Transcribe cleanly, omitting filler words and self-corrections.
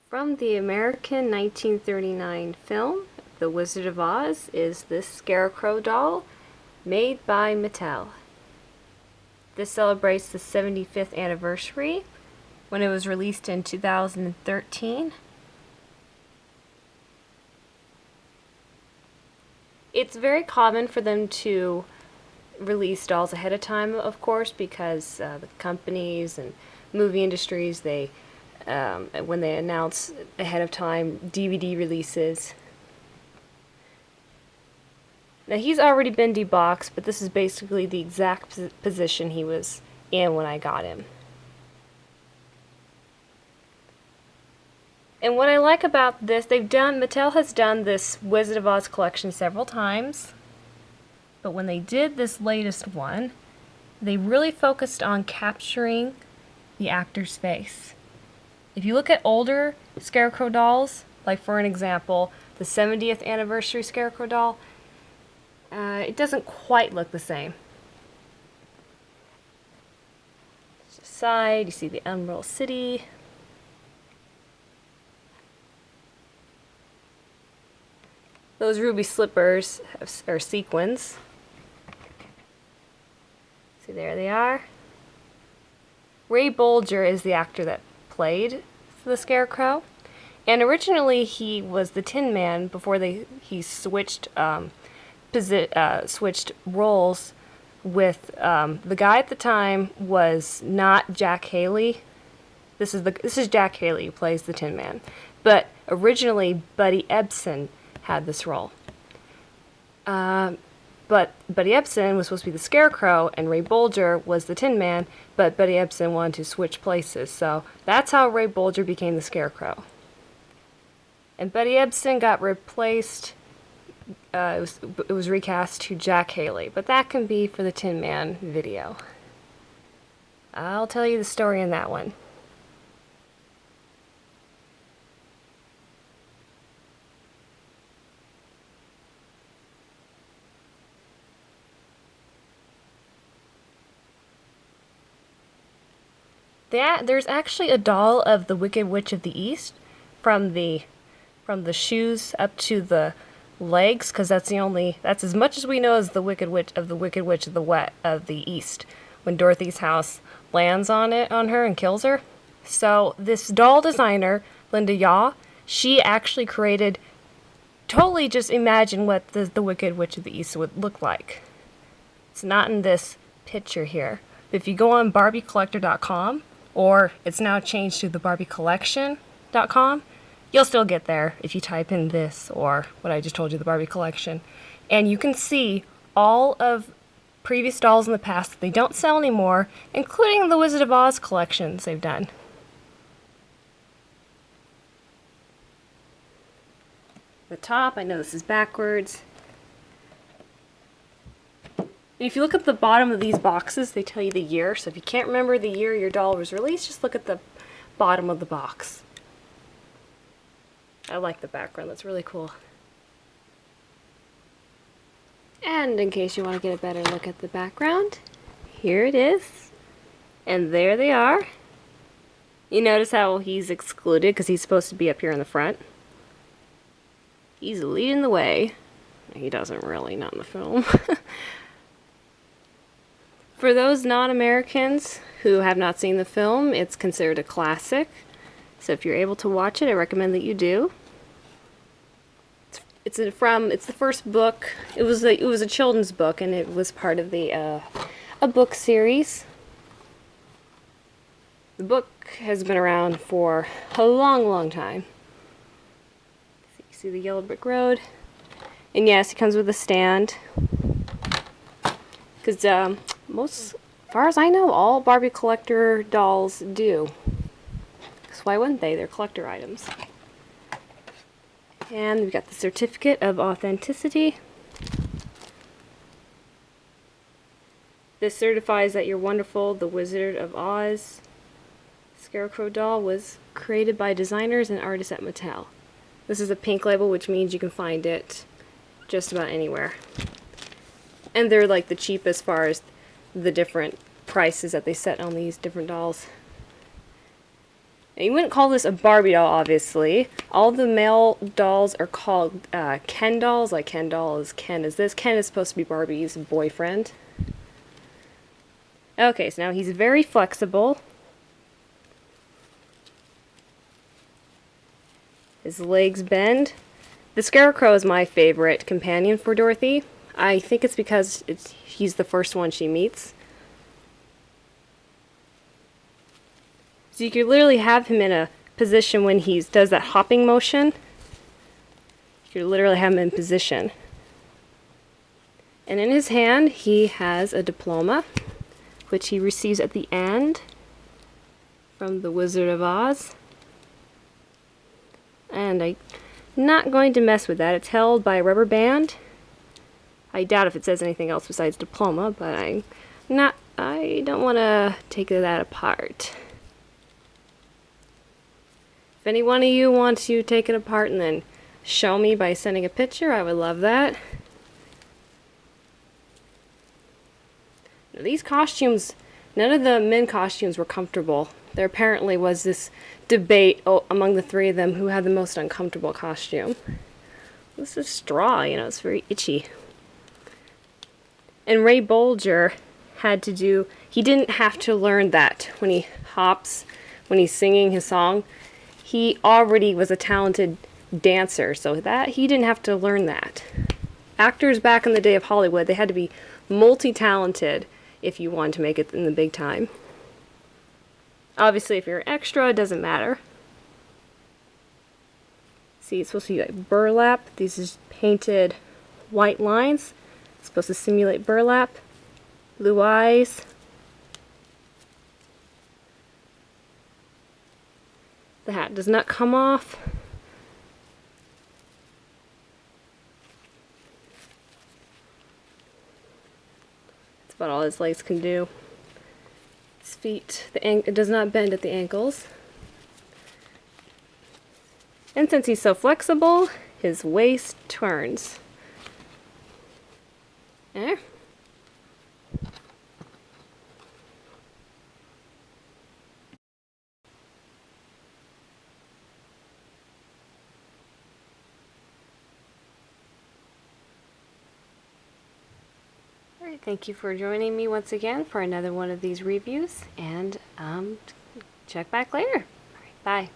From the American 1939 film, The Wizard of Oz, is this Scarecrow doll made by Mattel. This celebrates the 75th anniversary when it was released in 2013. It's very common for them to release dolls ahead of time, of course, because the companies and movie industries, when they announce ahead of time DVD releases. Now he's already been deboxed, but this is basically the exact position he was in when I got him. And what I like about this, Mattel has done this Wizard of Oz collection several times, but when they did this latest one, they really focused on capturing the actor's face. If you look at older Scarecrow dolls, like for an example, the 70th anniversary Scarecrow doll, it doesn't quite look the same. Side, you see the Emerald City. Those ruby slippers are sequins. See, there they are. Ray Bolger is the actor that played the Scarecrow, and originally he was the Tin Man before he switched switched roles with the guy at the time was not Jack Haley. This is Jack Haley who plays the Tin Man, but originally Buddy Ebsen had this role. But Buddy Ebsen was supposed to be the Scarecrow, and Ray Bolger was the Tin Man, but Buddy Ebsen wanted to switch places, so that's how Ray Bolger became the Scarecrow. And Buddy Ebsen got replaced, it was recast to Jack Haley, but that can be for the Tin Man video. I'll tell you the story in that one. There's actually a doll of the Wicked Witch of the East from the shoes up to the legs, because that's as much as we know as the Wicked Witch of the East, when Dorothy's house lands on her and kills her. So this doll designer, Linda Yaw, she actually created, totally just imagine what the Wicked Witch of the East would look like. It's not in this picture here. But if you go on BarbieCollector.com, or it's now changed to the BarbieCollection.com, you'll still get there if you type in this or what I just told you, the Barbie collection. And you can see all of previous dolls in the past that they don't sell anymore, including the Wizard of Oz collections they've done. The top, I know this is backwards. And if you look at the bottom of these boxes, they tell you the year. So if you can't remember the year your doll was released, just look at the bottom of the box. I like the background, that's really cool. And in case you want to get a better look at the background, here it is. And there they are. You notice how he's excluded because he's supposed to be up here in the front. He's leading the way. He doesn't really, not in the film. For those non-Americans who have not seen the film, it's considered a classic. So if you're able to watch it, I recommend that you do. It's the first book. It was a children's book, and it was part of a book series. The book has been around for a long, long time. You see the yellow brick road, and yes, it comes with a stand. Because as far as I know, all Barbie collector dolls do. So why wouldn't they? They're collector items. And we've got the certificate of authenticity. This certifies that you're wonderful. The Wizard of Oz Scarecrow doll was created by designers and artists at Mattel. This is a pink label, which means you can find it just about anywhere. And they're like the cheap as far as the different prices that they set on these different dolls. Now, you wouldn't call this a Barbie doll, obviously. All the male dolls are called Ken dolls. Like Ken doll is Ken is this. Ken is supposed to be Barbie's boyfriend. Okay, so now he's very flexible. His legs bend. The Scarecrow is my favorite companion for Dorothy. I think it's because he's the first one she meets. So you could literally have him in a position when he does that hopping motion. You could literally have him in position. And in his hand, he has a diploma, which he receives at the end from the Wizard of Oz. And I'm not going to mess with that. It's held by a rubber band. I doubt if it says anything else besides diploma, but I don't want to take that apart. If any one of you wants to take it apart and then show me by sending a picture, I would love that. Now, these costumes, none of the men costumes were comfortable. There apparently was this debate among the three of them who had the most uncomfortable costume. This is straw, you know, it's very itchy. And Ray Bolger he didn't have to learn that when he hops, when he's singing his song. He already was a talented dancer, so that he didn't have to learn that. Actors back in the day of Hollywood, they had to be multi-talented if you wanted to make it in the big time. Obviously, if you're an extra, it doesn't matter. See, it's supposed to be like burlap. These is painted white lines. It's supposed to simulate burlap. Blue eyes. The hat does not come off. That's about all his legs can do. His feet, it does not bend at the ankles. And since he's so flexible, his waist turns. Eh? Alright, thank you for joining me once again for another one of these reviews, and check back later. Alright, bye.